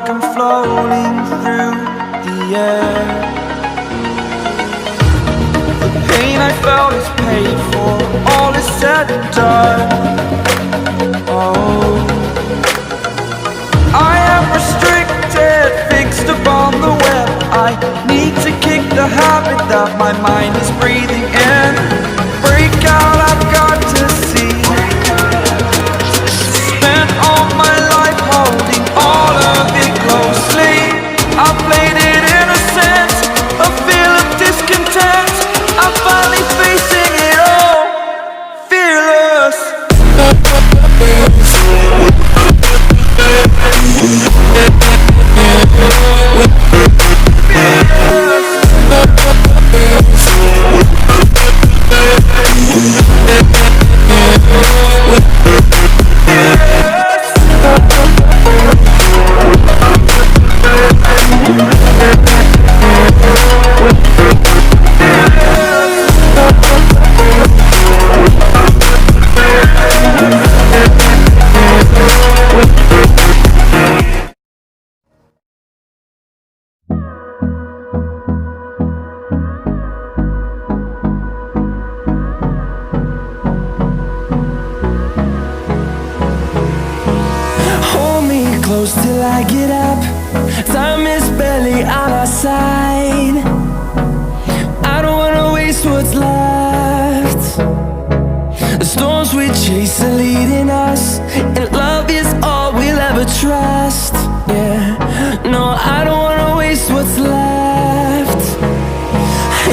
like I'm floating through the air. The pain I felt is paid for, all is said and done. Oh, I am restricted, fixed upon the web. I need to kick the habit that my mind is breathing in. Break out, I've got to see. Spent all my life holding all of it closely. I played it innocent, a feel of discontent. I'm finally facing it all, fearless. Close till I get up. Time is barely on our side. I don't wanna waste what's left. The storms we chase are leading us, and love is all we'll ever trust. Yeah, no, I don't wanna waste what's left.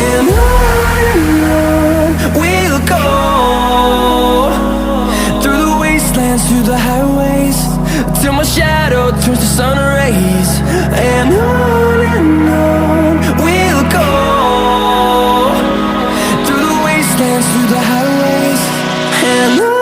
And on we'll go, through the wastelands, through the highways, till my shadow turns to sun rays. And on we'll go, through the wastelands, through the highways. And on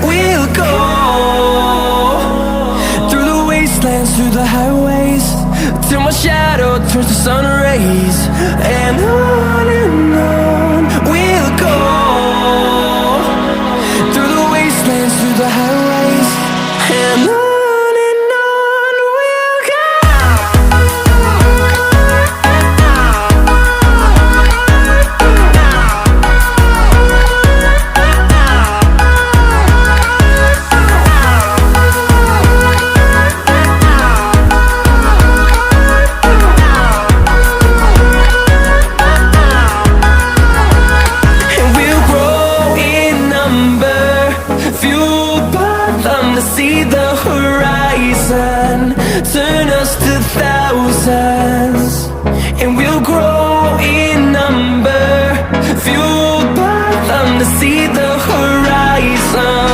we'll go. Through the highways, till my shadow turns to sun rays. And on we'll go, through the wastelands, through the highways. And on we'll go. See the horizon turn us to thousands, and we'll grow in number, fueled by them to see the horizon.